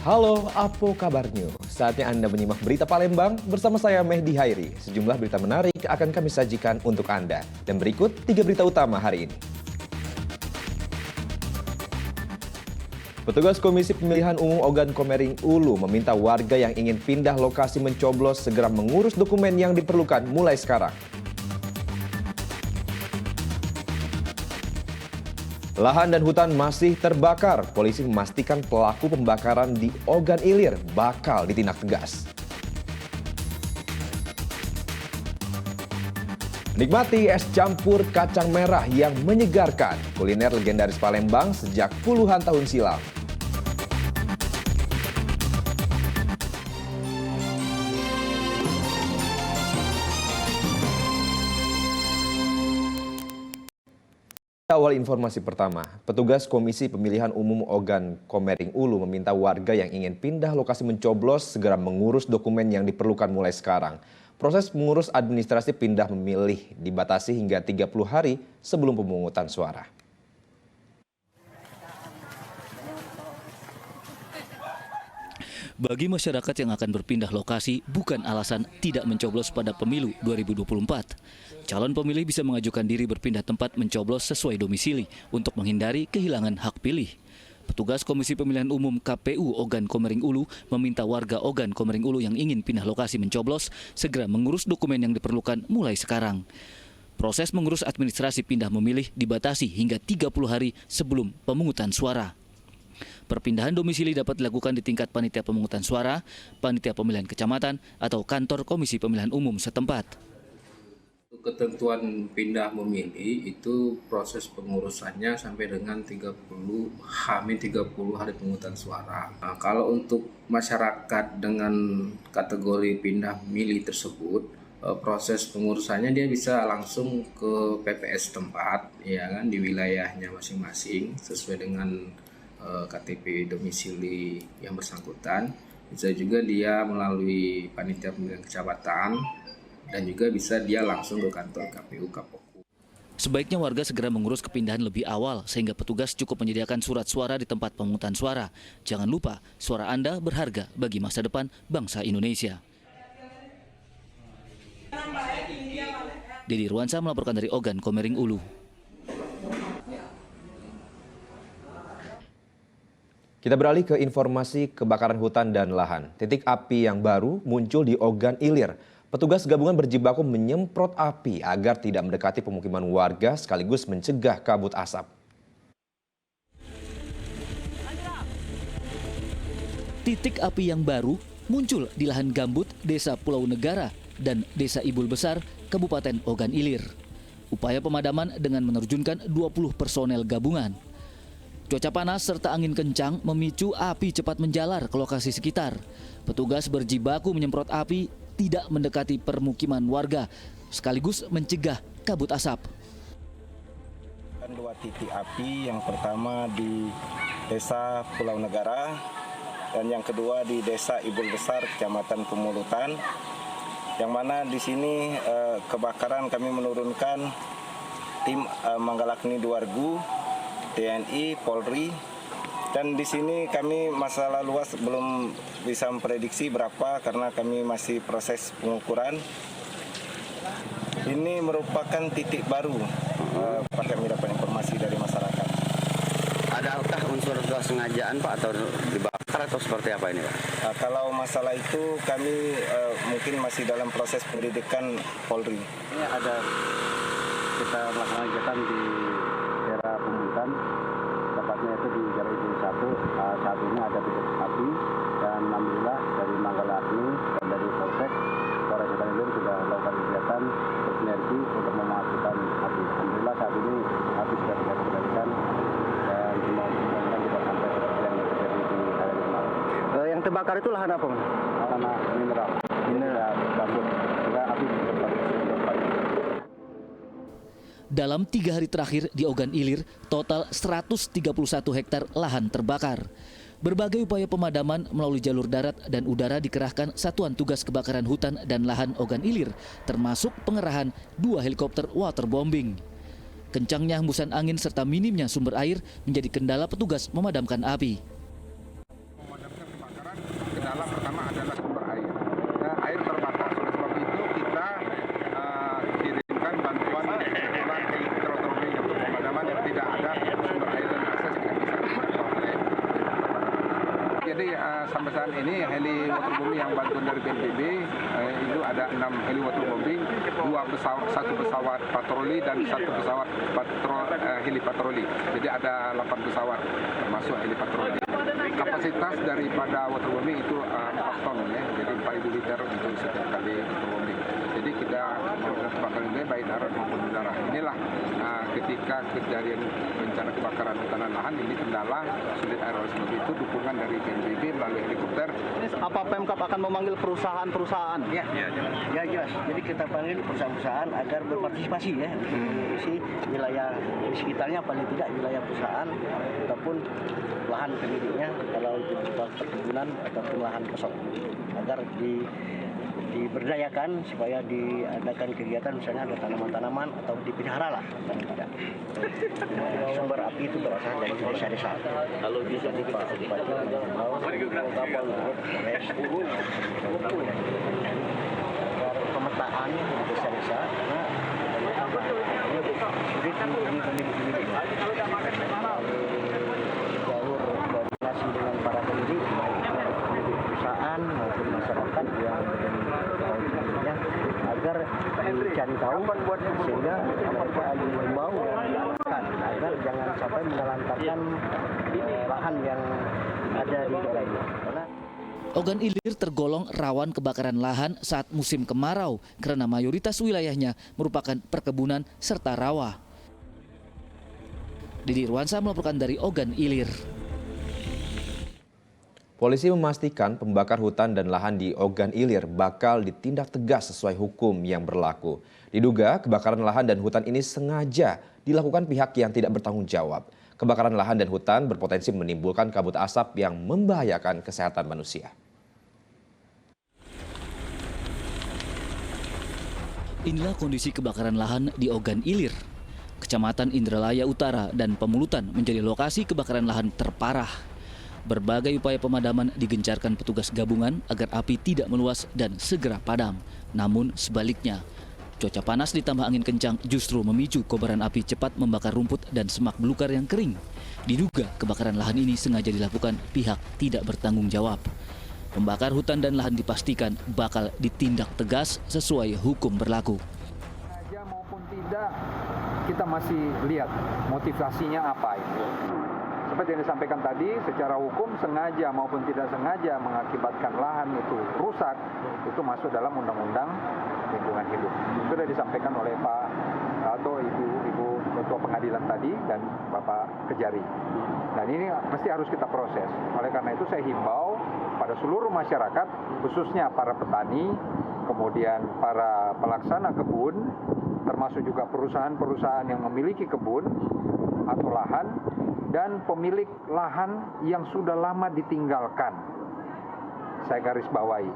Halo, apa kabarnya? Saatnya Anda menyimak berita Palembang bersama saya Mehdi Hairi. Sejumlah berita menarik akan kami sajikan untuk Anda. Dan berikut 3 berita utama hari ini. Petugas Komisi Pemilihan Umum Ogan Komering Ulu meminta warga yang ingin pindah lokasi mencoblos segera mengurus dokumen yang diperlukan mulai sekarang. Lahan dan hutan masih terbakar. Polisi memastikan pelaku pembakaran di Ogan Ilir bakal ditindak tegas. Nikmati es campur kacang merah yang menyegarkan. Kuliner legendaris Palembang sejak puluhan tahun silam. Awal informasi pertama, petugas Komisi Pemilihan Umum Ogan Komering Ulu meminta warga yang ingin pindah lokasi mencoblos segera mengurus dokumen yang diperlukan mulai sekarang. Proses mengurus administrasi pindah memilih dibatasi hingga 30 hari sebelum pemungutan suara. Bagi masyarakat yang akan berpindah lokasi bukan alasan tidak mencoblos pada pemilu 2024. Calon pemilih bisa mengajukan diri berpindah tempat mencoblos sesuai domisili untuk menghindari kehilangan hak pilih. Petugas Komisi Pemilihan Umum KPU Ogan Komering Ulu meminta warga Ogan Komering Ulu yang ingin pindah lokasi mencoblos segera mengurus dokumen yang diperlukan mulai sekarang. Proses mengurus administrasi pindah memilih dibatasi hingga 30 hari sebelum pemungutan suara. Perpindahan domisili dapat dilakukan di tingkat panitia pemungutan suara, panitia pemilihan kecamatan, atau kantor Komisi Pemilihan Umum setempat. Ketentuan pindah memilih itu proses pengurusannya sampai dengan 30 hari pemungutan suara. Nah, kalau untuk masyarakat dengan kategori pindah milih tersebut, proses pengurusannya dia bisa langsung ke PPS tempat, ya kan, di wilayahnya masing-masing sesuai dengan KTP domisili yang bersangkutan. Bisa juga dia melalui panitia pemilihan kecamatan dan juga bisa dia langsung ke kantor KPU Kapoku. Sebaiknya warga segera mengurus kepindahan lebih awal sehingga petugas cukup menyediakan surat suara di tempat pemungutan suara. Jangan lupa, suara Anda berharga bagi masa depan bangsa Indonesia. Dedi Ruansa melaporkan dari Ogan Komering Ulu. Kita beralih ke informasi kebakaran hutan dan lahan. Titik api yang baru muncul di Ogan Ilir. Petugas gabungan berjibaku menyemprot api agar tidak mendekati pemukiman warga sekaligus mencegah kabut asap. Titik api yang baru muncul di lahan gambut Desa Pulau Negara dan Desa Ibul Besar, Kabupaten Ogan Ilir. Upaya pemadaman dengan menerjunkan 20 personel gabungan. Cuaca panas serta angin kencang memicu api cepat menjalar ke lokasi sekitar. Petugas berjibaku menyemprot api tidak mendekati permukiman warga, sekaligus mencegah kabut asap. Dua titik api, yang pertama di Desa Pulau Negara dan yang kedua di Desa Ibul Besar, Kecamatan Pemulutan. Yang mana di sini kebakaran kami menurunkan tim Manggalakni Duargu, TNI, Polri, dan di sini kami masalah luas belum bisa memprediksi berapa karena kami masih proses pengukuran. Ini merupakan titik baru kami dapat informasi dari masyarakat. Adakah unsur kesengajaan Pak atau dibakar atau seperti apa ini Pak? Kalau masalah itu kami mungkin masih dalam proses pendidikan Polri. Ini ada kita melakukan kegiatan di daerah Pemulutan, tepatnya itu di Jalan Ibu 1. Saat ini ada titik api dan alhamdulillah dari Manggalakni dan dari Polsek Polres Ogan Ilir sudah melakukan kegiatan bersinergi untuk memadamkan api. Alhamdulillah saat ini api sudah bisa dikendalikan dan mudah-mudahan tidak sampai seperti yang terjadi di daerah kemarin. Yang terbakar itu lahan apa? Lahan mineral. Mineral gambut. Sehingga api cepat. Dalam 3 hari terakhir di Ogan Ilir, total 131 hektar lahan terbakar. Berbagai upaya pemadaman melalui jalur darat dan udara dikerahkan Satuan Tugas Kebakaran Hutan dan Lahan Ogan Ilir, termasuk pengerahan 2 helikopter waterbombing. Kencangnya hembusan angin serta minimnya sumber air menjadi kendala petugas memadamkan api. sampai saat ini heli waterbombing yang bantuan dari BNPB itu ada 6 heli waterbombing, 1 pesawat patroli dan 1 pesawat heli patroli. Jadi ada 8 pesawat termasuk heli patroli. Kapasitas daripada waterbombing itu 4 ton ya, jadi 4.000 liter untuk setiap kali waterbombing. Jadi kita melakukan kebakaran ini baik darat maupun udara. Inilah ketika kejadian bencana kebakaran hutan dan lahan ini kendala sulit air. Oleh sebab itu dukungan dari BNPB melalui helikopter. Apa Pemkab akan memanggil perusahaan-perusahaan? Ya jelas. Jadi kita panggil perusahaan-perusahaan agar berpartisipasi ya mengurusi wilayah di sekitarnya, paling tidak wilayah perusahaan ataupun lahan pemiliknya kalau itu perkebunan ataupun lahan kosong, agar diberdayakan supaya diadakan kegiatan misalnya ada tanaman-tanaman atau dipelihara lah paling tidak. Sumber api itu berasal dari desa-desa. Kalau bisa pemetaan di desa-desa karena sulit jalur koordinasi dengan para pemilik perusahaan maupun masyarakat yang pemiliknya agar dicari tahu sehingga mereka dihimbau dan diarahkan agar jangan sampai menelantarkan lahan yang ada di daerah ini. Ogan Ilir tergolong rawan kebakaran lahan saat musim kemarau karena mayoritas wilayahnya merupakan perkebunan serta rawa. Didi Irwansyah melaporkan dari Ogan Ilir. Polisi memastikan pembakar hutan dan lahan di Ogan Ilir bakal ditindak tegas sesuai hukum yang berlaku. Diduga kebakaran lahan dan hutan ini sengaja dilakukan pihak yang tidak bertanggung jawab. Kebakaran lahan dan hutan berpotensi menimbulkan kabut asap yang membahayakan kesehatan manusia. Inilah kondisi kebakaran lahan di Ogan Ilir. Kecamatan Indralaya Utara dan Pemulutan menjadi lokasi kebakaran lahan terparah. Berbagai upaya pemadaman digencarkan petugas gabungan agar api tidak meluas dan segera padam. Namun sebaliknya, cuaca panas ditambah angin kencang justru memicu kobaran api cepat membakar rumput dan semak belukar yang kering. Diduga kebakaran lahan ini sengaja dilakukan pihak tidak bertanggung jawab. Pembakar hutan dan lahan dipastikan bakal ditindak tegas sesuai hukum berlaku. Sengaja maupun tidak, kita masih lihat motivasinya apa itu. Seperti yang disampaikan tadi, secara hukum sengaja maupun tidak sengaja mengakibatkan lahan itu rusak, itu masuk dalam Undang-Undang Lingkungan Hidup. Itu sudah disampaikan oleh Pak atau Ibu Ketua Pengadilan tadi dan Bapak Kejari. Dan ini mesti harus kita proses. Oleh karena itu saya himbau pada seluruh masyarakat, khususnya para petani, kemudian para pelaksana kebun, termasuk juga perusahaan-perusahaan yang memiliki kebun atau lahan, dan pemilik lahan yang sudah lama ditinggalkan. Saya garis bawahi,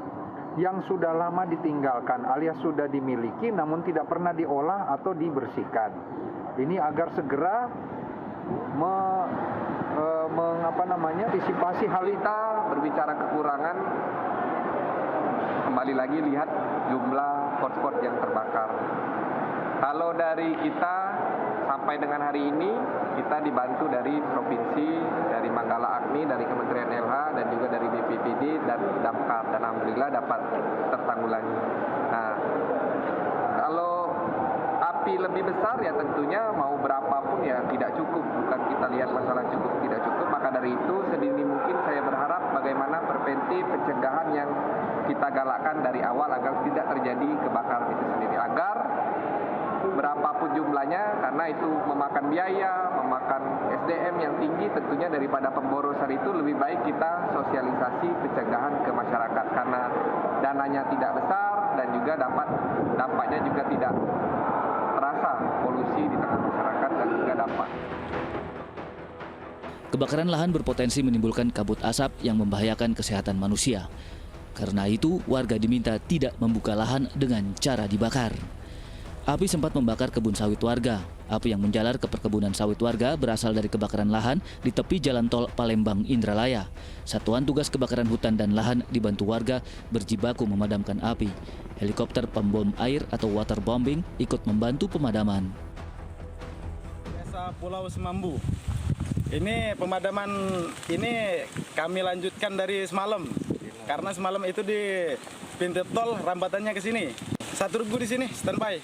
yang sudah lama ditinggalkan alias sudah dimiliki namun tidak pernah diolah atau dibersihkan. Ini agar segera antisipasi hal kita berbicara kekurangan. Kembali lagi lihat jumlah hotspot yang terbakar. Kalau dari kita sampai dengan hari ini kita dibantu dari provinsi, dari Manggala Agni, dari Kementerian LH dan juga dari BPPD dan Damkar, dan alhamdulillah dapat tertanggulangi. Nah, kalau api lebih besar ya tentunya mau berapapun ya tidak cukup. Bukan kita lihat masalah cukup tidak cukup. Maka dari itu sedini mungkin saya berharap bagaimana preventif pencegahan yang kita galakkan dari awal agar tidak terjadi kebakaran itu sendiri, agar berapapun jumlahnya, karena itu memakan biaya, memakan SDM yang tinggi tentunya daripada pemborosan itu lebih baik kita sosialisasi pencegahan ke masyarakat karena dananya tidak besar dan juga dampaknya juga tidak terasa polusi di tengah masyarakat dan juga dampak. Kebakaran lahan berpotensi menimbulkan kabut asap yang membahayakan kesehatan manusia. Karena itu, warga diminta tidak membuka lahan dengan cara dibakar. Api sempat membakar kebun sawit warga. Api yang menjalar ke perkebunan sawit warga berasal dari kebakaran lahan di tepi jalan tol Palembang Indralaya. Satuan Tugas Kebakaran Hutan dan Lahan dibantu warga berjibaku memadamkan api. Helikopter pembom air atau waterbombing ikut membantu pemadaman. Desa Pulau Semambu Ini pemadaman ini kami lanjutkan dari semalam. Karena semalam itu di pintu tol rambatannya ke sini. Satu regu di sini standby.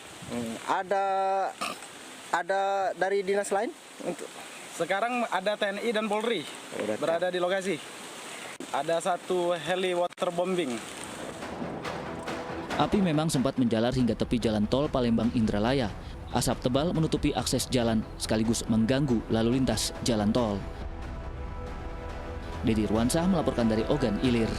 Ada dari dinas lain untuk Sekarang ada TNI dan Polri berada di lokasi. Ada satu heli waterbombing. Api memang sempat menjalar hingga tepi jalan tol Palembang Indralaya. Asap tebal menutupi akses jalan sekaligus mengganggu lalu lintas jalan tol. Dedi Ruansah melaporkan dari Ogan Ilir.